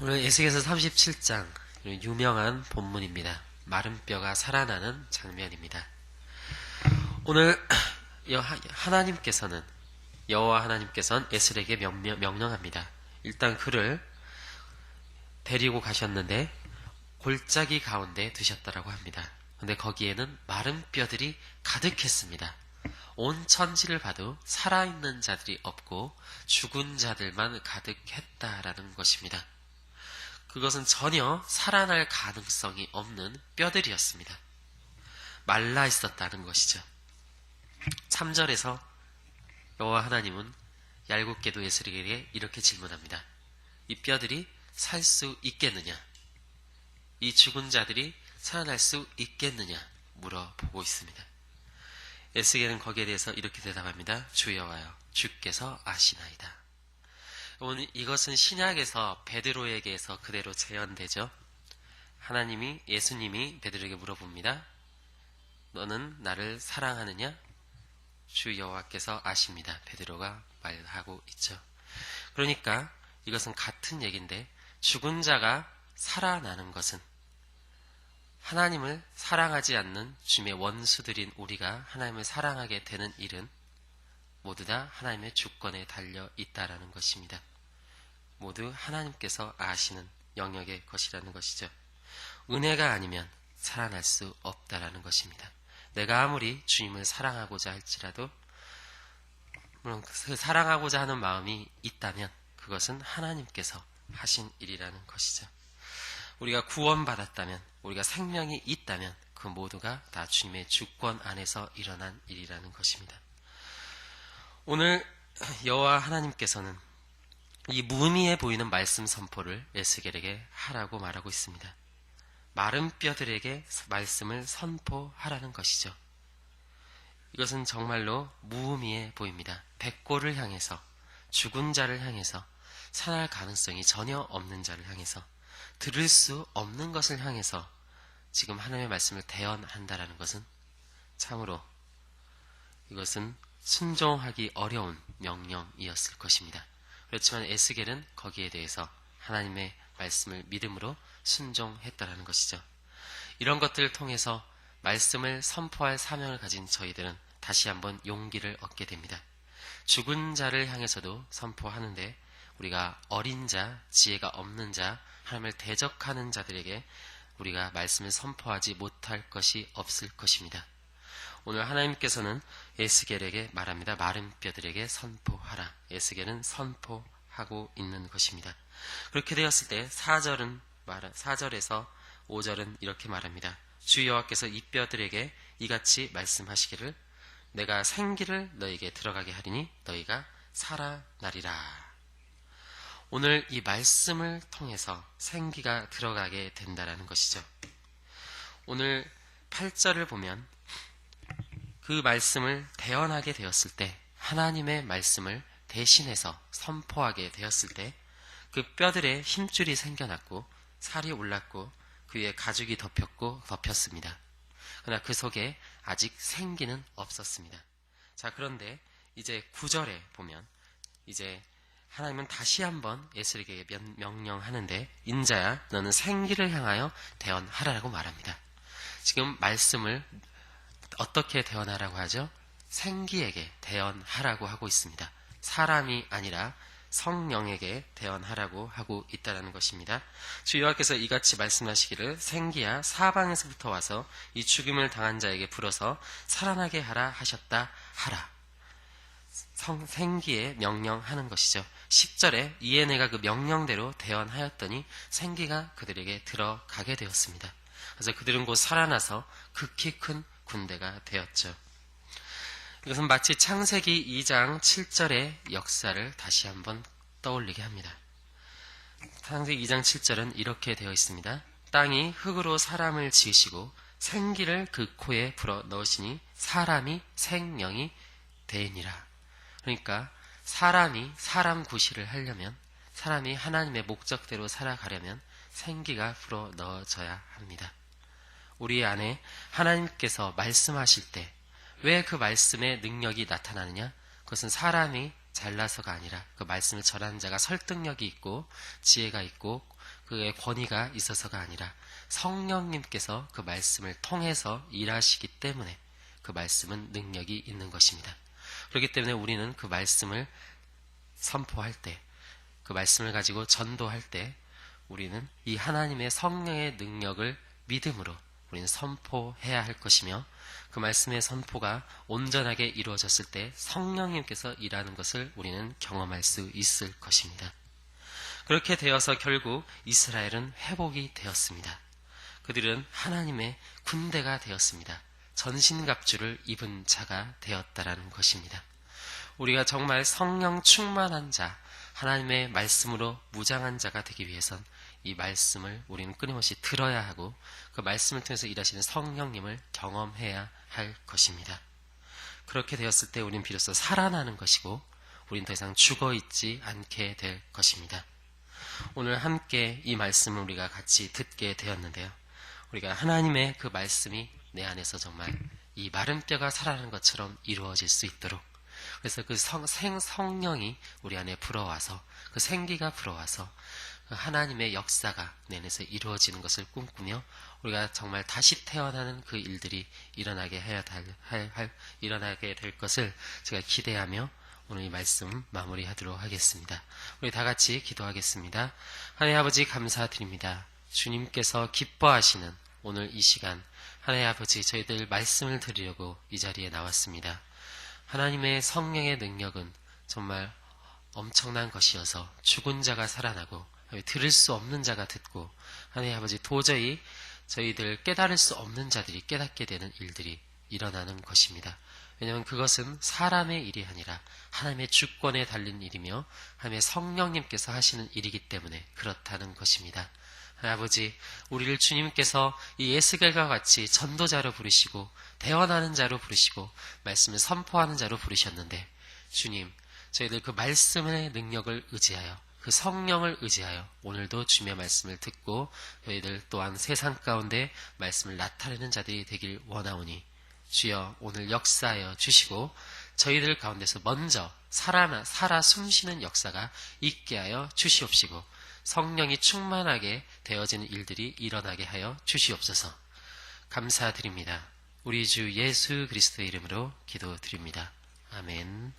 오늘 에스겔서 37장 유명한 본문입니다. 마른 뼈가 살아나는 장면입니다. 오늘 하나님께서는 여호와 하나님께서는 에스겔에게 명령합니다. 일단 그를 데리고 가셨는데 골짜기 가운데 두셨다라고 합니다. 근데 거기에는 마른 뼈들이 가득했습니다. 온 천지를 봐도 살아있는 자들이 없고 죽은 자들만 가득했다라는 것입니다. 그것은 전혀 살아날 가능성이 없는 뼈들이었습니다. 말라 있었다는 것이죠. 3절에서 여호와 하나님은 얄궂게도 에스겔에게 이렇게 질문합니다. 이 뼈들이 살 수 있겠느냐? 이 죽은 자들이 살아날 수 있겠느냐? 물어보고 있습니다. 에스겔은 거기에 대해서 이렇게 대답합니다. 주 여호와여, 주께서 아시나이다. 오늘 이것은 신약에서 베드로에게서 그대로 재현되죠. 예수님이 베드로에게 물어봅니다. 너는 나를 사랑하느냐? 주 여호와께서 아십니다. 베드로가 말하고 있죠. 그러니까 이것은 같은 얘기인데 죽은 자가 살아나는 것은 하나님을 사랑하지 않는 주님의 원수들인 우리가 하나님을 사랑하게 되는 일은 모두 다 하나님의 주권에 달려 있다라는 것입니다. 모두 하나님께서 아시는 영역의 것이라는 것이죠. 은혜가 아니면 살아날 수 없다라는 것입니다. 내가 아무리 주님을 사랑하고자 할지라도 물론 그 사랑하고자 하는 마음이 있다면 그것은 하나님께서 하신 일이라는 것이죠. 우리가 구원받았다면, 우리가 생명이 있다면 그 모두가 다 주님의 주권 안에서 일어난 일이라는 것입니다. 오늘 여호와 하나님께서는 이 무의미해 보이는 말씀 선포를 에스겔에게 하라고 말하고 있습니다. 마른 뼈들에게 말씀을 선포하라는 것이죠. 이것은 정말로 무의미해 보입니다. 백골을 향해서, 죽은 자를 향해서, 살아날 가능성이 전혀 없는 자를 향해서, 들을 수 없는 것을 향해서 지금 하나님의 말씀을 대언한다라는 것은 참으로 이것은 순종하기 어려운 명령이었을 것입니다. 그렇지만 에스겔은 거기에 대해서 하나님의 말씀을 믿음으로 순종했다라는 것이죠. 이런 것들을 통해서 말씀을 선포할 사명을 가진 저희들은 다시 한번 용기를 얻게 됩니다. 죽은 자를 향해서도 선포하는데 우리가 어린 자, 지혜가 없는 자, 하나님을 대적하는 자들에게 우리가 말씀을 선포하지 못할 것이 없을 것입니다. 오늘 하나님께서는 에스겔에게 말합니다. 마른 뼈들에게 선포하라. 에스겔은 선포하고 있는 것입니다. 그렇게 되었을 때 4절에서 5절은 이렇게 말합니다. 주 여호와께서 이 뼈들에게 이같이 말씀하시기를 내가 생기를 너에게 들어가게 하리니 너희가 살아나리라. 오늘 이 말씀을 통해서 생기가 들어가게 된다는 것이죠. 오늘 8절을 보면 그 말씀을 대언하게 되었을 때 하나님의 말씀을 대신해서 선포하게 되었을 때 그 뼈들에 힘줄이 생겨났고 살이 올랐고 그 위에 가죽이 덮였습니다. 그러나 그 속에 아직 생기는 없었습니다. 자, 그런데 이제 9절에 보면 이제 하나님은 다시 한번 에스겔에게 명령하는데 인자야 너는 생기를 향하여 대언하라고 말합니다. 지금 말씀을 어떻게 대언하라고 하죠? 생기에게 대언하라고 하고 있습니다. 사람이 아니라 성령에게 대언하라고 하고 있다는 것입니다. 주 여호와께서 이같이 말씀하시기를 생기야 사방에서부터 와서 이 죽임을 당한 자에게 불어서 살아나게 하라 하셨다 하라. 생기에 명령하는 것이죠. 10절에 이에 내가 그 명령대로 대언하였더니 생기가 그들에게 들어가게 되었습니다. 그래서 그들은 곧 살아나서 극히 큰 군대가 되었죠. 이것은 마치 창세기 2장 7절의 역사를 다시 한번 떠올리게 합니다. 창세기 2장 7절은 이렇게 되어 있습니다. 땅이 흙으로 사람을 지으시고 생기를 그 코에 불어 넣으시니 사람이 생명이 되니라. 그러니까 사람이 사람 구실을 하려면, 사람이 하나님의 목적대로 살아가려면 생기가 불어 넣어져야 합니다. 우리 안에 하나님께서 말씀하실 때 왜 그 말씀의 능력이 나타나느냐? 그것은 사람이 잘나서가 아니라 그 말씀을 전하는 자가 설득력이 있고 지혜가 있고 그의 권위가 있어서가 아니라 성령님께서 그 말씀을 통해서 일하시기 때문에 그 말씀은 능력이 있는 것입니다. 그렇기 때문에 우리는 그 말씀을 선포할 때, 그 말씀을 가지고 전도할 때 우리는 이 하나님의 성령의 능력을 믿음으로 우리는 선포해야 할 것이며, 그 말씀의 선포가 온전하게 이루어졌을 때 성령님께서 일하는 것을 우리는 경험할 수 있을 것입니다. 그렇게 되어서 결국 이스라엘은 회복이 되었습니다. 그들은 하나님의 군대가 되었습니다. 전신갑주를 입은 자가 되었다라는 것입니다. 우리가 정말 성령 충만한 자, 하나님의 말씀으로 무장한 자가 되기 위해선 이 말씀을 우리는 끊임없이 들어야 하고 그 말씀을 통해서 일하시는 성령님을 경험해야 할 것입니다. 그렇게 되었을 때 우리는 비로소 살아나는 것이고 우리는 더 이상 죽어있지 않게 될 것입니다. 오늘 함께 이 말씀을 우리가 같이 듣게 되었는데요. 우리가 하나님의 그 말씀이 내 안에서 정말 이 마른 뼈가 살아나는 것처럼 이루어질 수 있도록, 그래서 그 성령이 우리 안에 불어와서 그 생기가 불어와서 그 하나님의 역사가 내 안에서 이루어지는 것을 꿈꾸며 우리가 정말 다시 태어나는 그 일들이 일어나게 될 것을 제가 기대하며 오늘 이 말씀 마무리하도록 하겠습니다. 우리 다 같이 기도하겠습니다. 하나님 아버지 감사드립니다. 주님께서 기뻐하시는 오늘 이 시간, 하나님 아버지 저희들 말씀을 드리려고 이 자리에 나왔습니다. 하나님의 성령의 능력은 정말 엄청난 것이어서 죽은 자가 살아나고 들을 수 없는 자가 듣고, 하나님 아버지 도저히 저희들 깨달을 수 없는 자들이 깨닫게 되는 일들이 일어나는 것입니다. 왜냐하면 그것은 사람의 일이 아니라 하나님의 주권에 달린 일이며 하나님의 성령님께서 하시는 일이기 때문에 그렇다는 것입니다. 아버지, 우리를 주님께서 이 에스겔과 같이 전도자로 부르시고 대언하는 자로 부르시고 말씀을 선포하는 자로 부르셨는데, 주님, 저희들 그 말씀의 능력을 의지하여 그 성령을 의지하여 오늘도 주님의 말씀을 듣고 저희들 또한 세상 가운데 말씀을 나타내는 자들이 되길 원하오니 주여 오늘 역사하여 주시고 저희들 가운데서 먼저 살아 숨쉬는 역사가 있게 하여 주시옵시고 성령이 충만하게 되어지는 일들이 일어나게 하여 주시옵소서. 감사드립니다. 우리 주 예수 그리스도의 이름으로 기도드립니다. 아멘.